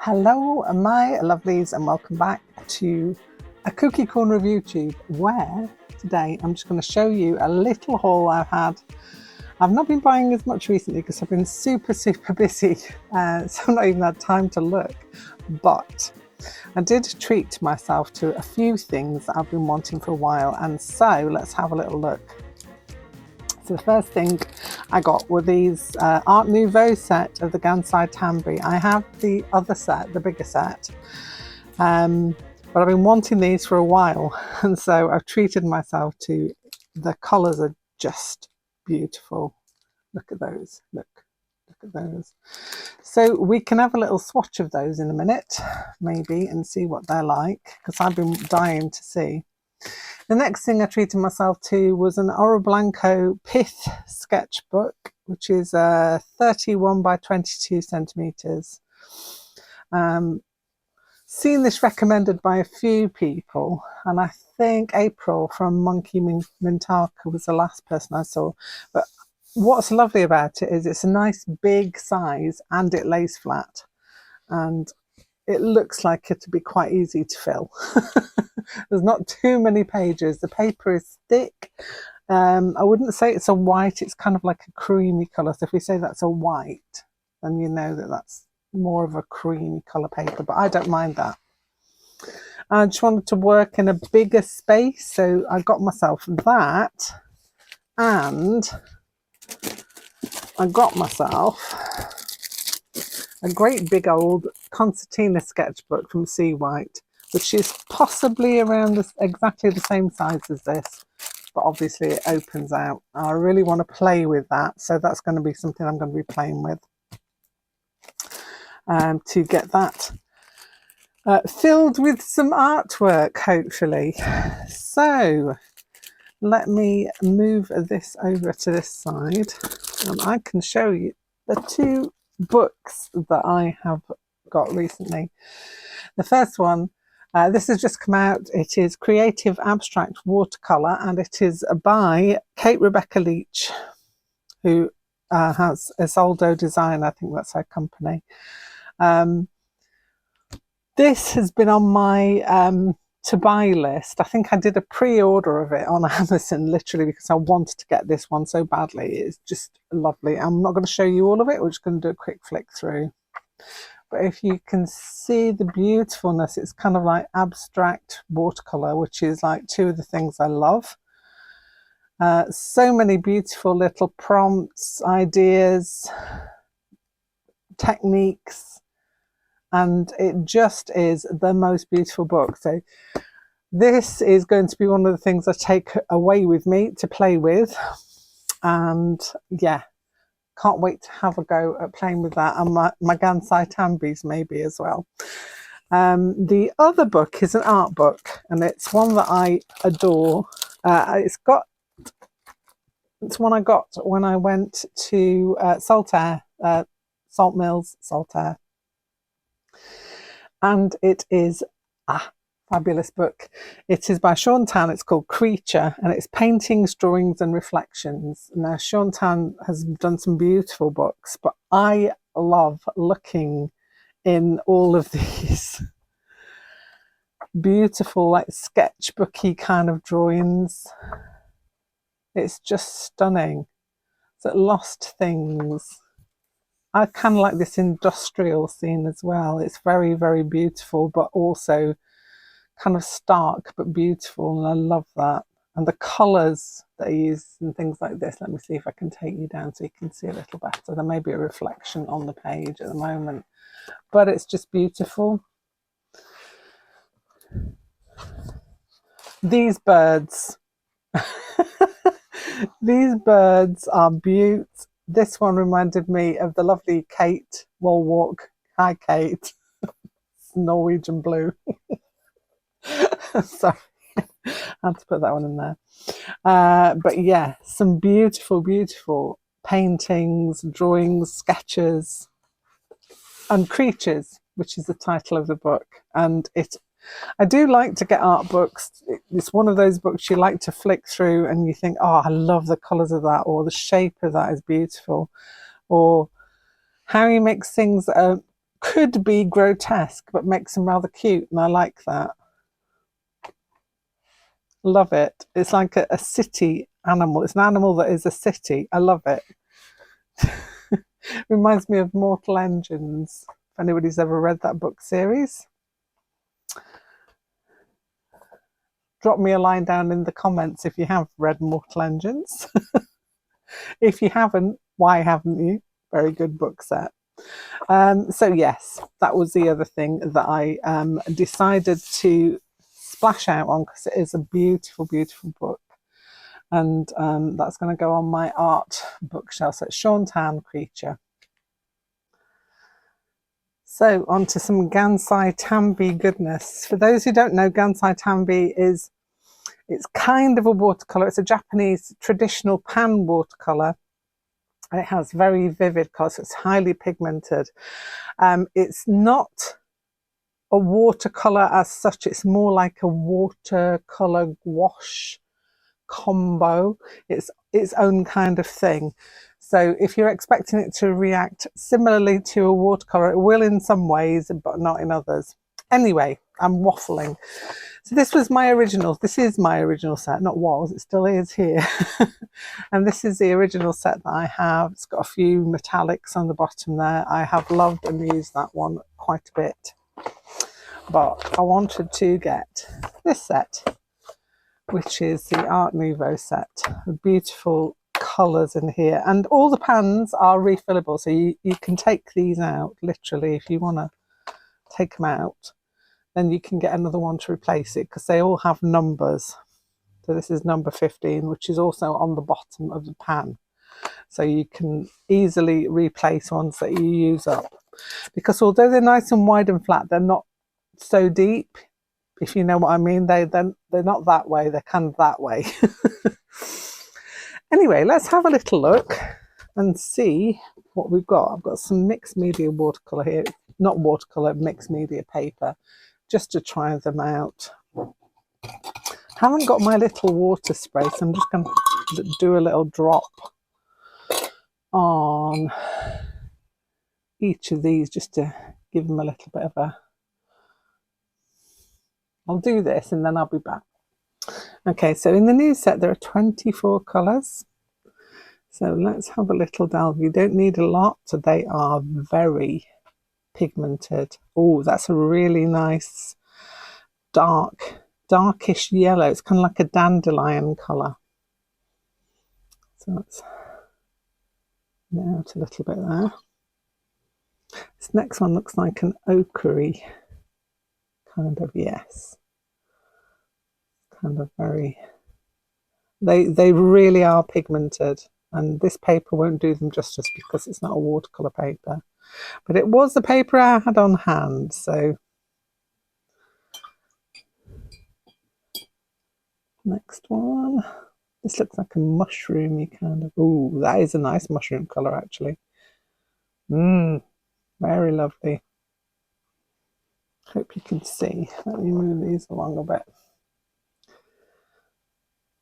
Hello my lovelies and welcome back to a Kooky Corner of YouTube, where today I'm just going to show you a little haul I've had. I've not been buying as much recently because I've been super busy, so I've not even had time to look, but I did treat myself to a few things that I've been wanting for a while, and so let's have a little look. So the first thing I got were these Art Nouveau set of the Gansai Tambi. I have the other set, the bigger set, but I've been wanting these for a while, and so I've treated myself to. The colours are just beautiful. Look at those, look at those. So we can have a little swatch of those in a minute, maybe, and see what they're like, because I've been dying to see. The next thing I treated myself to was an Oro Blanco Pith sketchbook, which is 31 by 22 centimetres. Seen this recommended by a few people, and I think April from Monkey Mintaka was the last person I saw. But what's lovely about it is it's a nice big size and it lays flat, and it looks like it'll be quite easy to fill. There's not too many pages. The paper is thick. I wouldn't say it's a white, it's kind of like a creamy colour. So if we say that's a white, then you know that that's more of a creamy colour paper, but I don't mind that. I just wanted to work in a bigger space, so I got myself that, and I got myself a great big old concertina sketchbook from Sea White, which is possibly around exactly the same size as this, but obviously it opens out. I really want to play with that, so that's going to be something I'm going to be playing with to get that filled with some artwork, hopefully. So let me move this over to this side, and I can show you the two books that I have got recently. The first one, this has just come out. It is Creative Abstract Watercolour, and it is by Kate Rebecca Leach, who has Isoldo Design, I think that's her company. This has been on my to buy list. I think I did a pre-order of it on Amazon, literally, because I wanted to get this one so badly. It's just lovely. I'm not going to show you all of it. We're just going to do a quick flick through. But if you can see the beautifulness, it's kind of like abstract watercolour, which is like two of the things I love. So many beautiful little prompts, ideas, techniques, and it just is the most beautiful book. So this is going to be one of the things I take away with me to play with, and yeah, can't wait to have a go at playing with that, and my Gansai Tambis maybe as well. The other book is an art book, and it's one that I adore. It's one I got when I went to Saltaire, Salt Mills, Saltaire. And it is a fabulous book. It is by Sean Tan. It's called Creature, and it's paintings, drawings and reflections. Now, Sean Tan has done some beautiful books, but I love looking in all of these beautiful, like sketchbooky kind of drawings. It's just stunning. So Lost Things. I kind of like this industrial scene as well. It's very beautiful, but also kind of stark but beautiful, and I love that. And the colours that I use and things like this. Let me see if I can take you down so you can see a little better. There may be a reflection on the page at the moment, but it's just beautiful. These birds. These birds are beaut. This one reminded me of the lovely Kate Woolwalk. Hi, Kate. It's Norwegian blue. Sorry, I had to put that one in there. But yeah, some beautiful paintings, drawings, sketches, and Creatures, which is the title of the book. And I do like to get art books. It's one of those books you like to flick through and you think, oh, I love the colours of that, or the shape of that is beautiful, or how he makes things that are could be grotesque, but makes them rather cute, and I like that. Love it. It's like a city animal. It's an animal that is a city. I love it. Reminds me of Mortal Engines, if anybody's ever read that book series. Drop me a line down in the comments if you have read Mortal Engines. If you haven't, why haven't you? Very good book set. So yes, that was the other thing that I decided to splash out on, because it is a beautiful, beautiful book. And that's going to go on my art bookshelf. So it's Sean Town Creature. So on to some Gansai Tambi goodness. For those who don't know, Gansai Tambi it's kind of a watercolour. It's a Japanese traditional pan watercolour. And it has very vivid colours. It's highly pigmented. It's not a watercolour as such. It's more like a watercolour gouache combo. It's its own kind of thing. So if you're expecting it to react similarly to a watercolour, it will in some ways, but not in others. Anyway, I'm waffling. So this is my original set, not was, it still is here. And this is the original set that I have. It's got a few metallics on the bottom there. I have loved and used that one quite a bit. But I wanted to get this set, which is the Art Nouveau set. Beautiful colours in here. And all the pans are refillable, so you can take these out, literally, if you want to take them out. Then you can get another one to replace it, because they all have numbers. So this is number 15, which is also on the bottom of the pan. So you can easily replace ones that you use up. Because although they're nice and wide and flat, they're not so deep, if you know what I mean. They're not that way, they're kind of that way. Anyway, let's have a little look and see what we've got. I've got some mixed media watercolour here. Not watercolour, mixed media paper, just to try them out. Haven't got my little water spray, so I'm just going to do a little drop on each of these just to give them a little bit of a... I'll do this and then I'll be back. Okay, so in the new set there are 24 colours. So let's have a little delve. You don't need a lot, so they are very pigmented. Oh, that's a really nice darkish yellow. It's kind of like a dandelion colour. So let's get out a little bit there. This next one looks like an ochre kind of, yes. Kind of very... They really are pigmented, and this paper won't do them justice because it's not a watercolour paper. But it was the paper I had on hand, so... Next one. This looks like a mushroomy kind of... Ooh, that is a nice mushroom colour, actually. Very lovely. Hope you can see. Let me move these along a bit.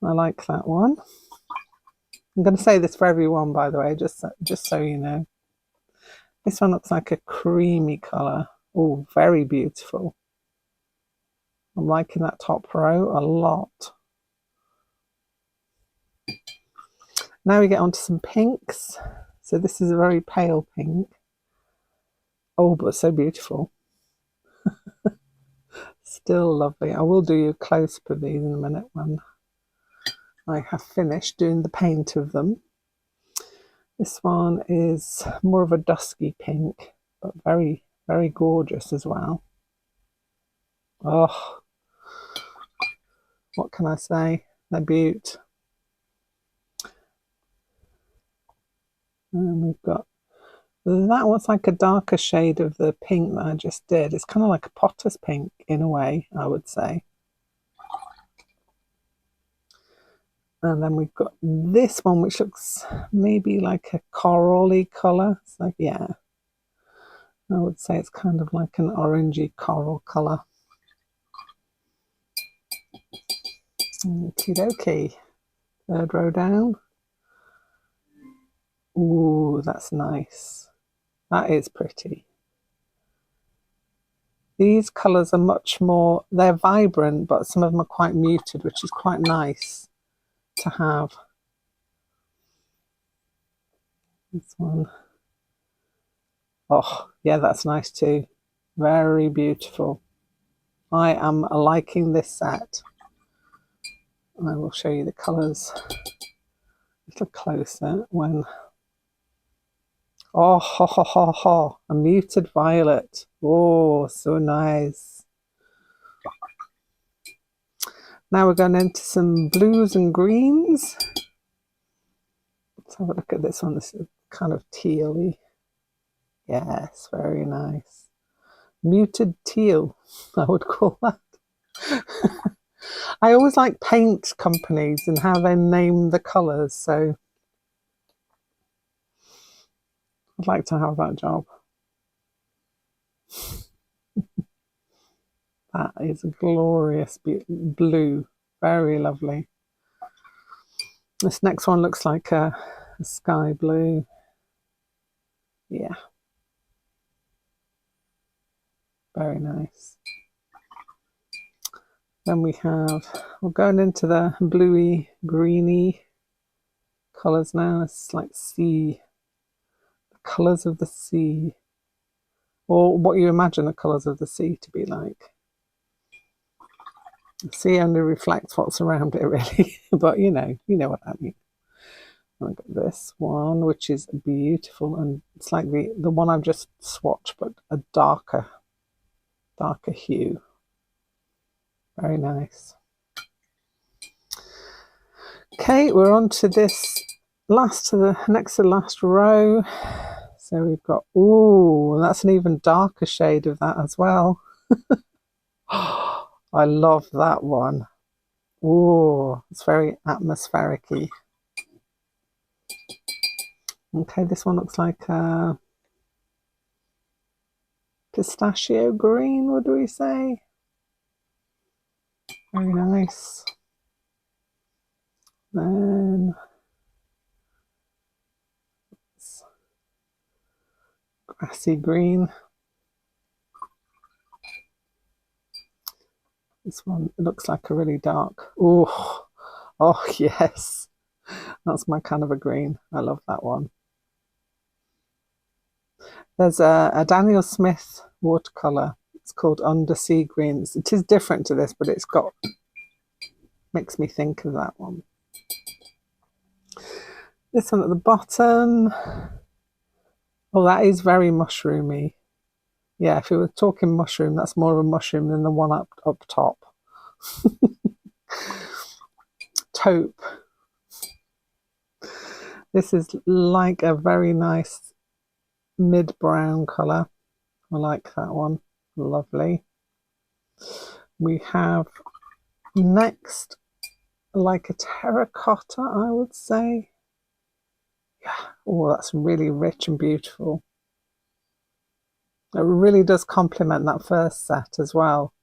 I like that one. I'm going to say this for everyone, by the way, just so you know. This one looks like a creamy colour. Oh, very beautiful. I'm liking that top row a lot. Now we get onto some pinks. So this is a very pale pink. Oh, but so beautiful. Still lovely. I will do you a close-up of these in a minute when I have finished doing the paint of them. This one is more of a dusky pink, but very, very gorgeous as well. Oh, what can I say? They're beaut. And we've got that one's like a darker shade of the pink that I just did. It's kind of like a potter's pink in a way, I would say. And then we've got this one, which looks maybe like a corally colour. It's like, yeah, I would say it's kind of like an orangey coral colour. Okie dokie. Third row down. Ooh, that's nice. That is pretty. These colours are much more, they're vibrant, but some of them are quite muted, which is quite nice to have. This one. Oh, yeah, that's nice too. Very beautiful. I am liking this set. I will show you the colours a little closer when... Oh, ho, ho, ho, ho. A muted violet. Oh, so nice. Now we're going into some blues and greens. Let's have a look at this one. This is kind of teal-y. Yes, very nice. Muted teal, I would call that. I always like paint companies and how they name the colours, so I'd like to have that job. That is a glorious blue, very lovely. This next one looks like a sky blue. Yeah, very nice. Then we're going into the bluey, greeny colours now. It's like sea, the colours of the sea, or what you imagine the colours of the sea to be like. The sea only reflects what's around it, really, but you know what I mean. Look at this one, which is beautiful, and it's like the one I've just swatched, but a darker hue. Very nice. Okay, we're on to this next to the last row. So we've got, ooh, that's an even darker shade of that as well. I love that one. Ooh, it's very atmospheric-y. Okay, this one looks like pistachio green, would we say? Very nice. Then grassy green. This one looks like a really dark. Oh, yes. That's my kind of a green. I love that one. There's a Daniel Smith watercolour. It's called Undersea Greens. It is different to this, but it's makes me think of that one. This one at the bottom. Oh, that is very mushroomy. Yeah, if we were talking mushroom, that's more of a mushroom than the one up top. Taupe. This is like a very nice mid-brown colour. I like that one. Lovely. We have next like a terracotta, I would say. Yeah. Oh, that's really rich and beautiful. It really does complement that first set as well.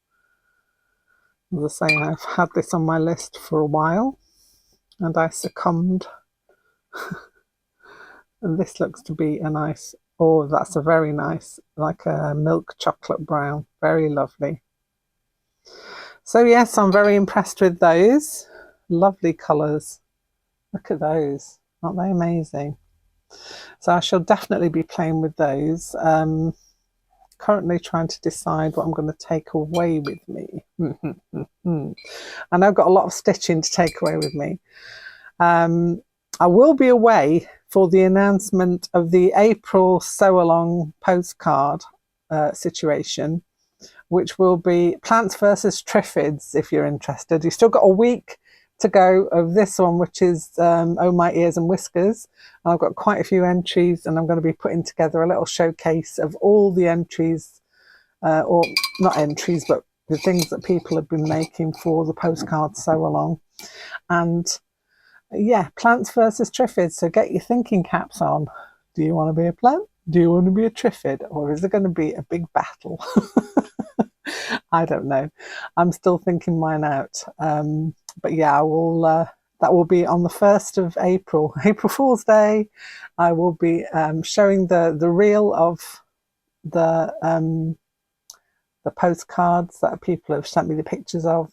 As I say, I've had this on my list for a while and I succumbed. And this looks to be a nice, oh, that's a very nice, like a milk chocolate brown. Very lovely. So yes, I'm very impressed with those. Lovely colours. Look at those. Aren't they amazing? So I shall definitely be playing with those. Currently trying to decide what I'm going to take away with me. And I've got a lot of stitching to take away with me. I will be away for the announcement of the April sew along postcard situation, which will be plants versus triffids. If you're interested, you've still got a week to go of this one, which is Oh My Ears and Whiskers. I've got quite a few entries, and I'm going to be putting together a little showcase of all the entries, or not entries, but the things that people have been making for the postcard sew along. And yeah, plants versus triffids. So get your thinking caps on. Do you want to be a plant? Do you want to be a triffid? Or is there going to be a big battle? I don't know. I'm still thinking mine out. But yeah, I will. That will be on the 1st of April, April Fool's Day. I will be showing the reel of the the postcards that people have sent me the pictures of,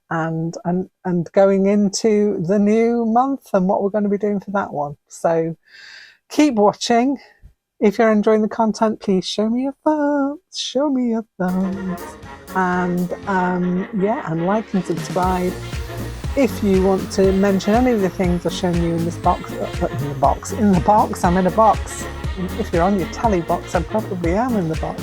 and going into the new month and what we're going to be doing for that one. So keep watching. If you're enjoying the content, please show me a thumbs, and yeah, and like and subscribe. If you want to mention any of the things I've shown you in this box, I'm in a box. If you're on your telly box, I probably am in the box.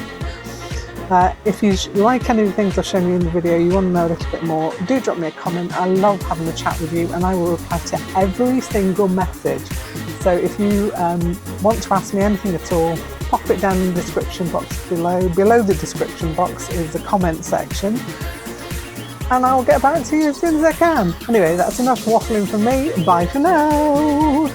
If you like any of the things I've shown you in the video, you want to know a little bit more, do drop me a comment. I love having a chat with you, and I will reply to every single message. So if you want to ask me anything at all, pop it down in the description box below. Below the description box is the comment section, and I'll get back to you as soon as I can. Anyway, that's enough waffling from me. Bye for now.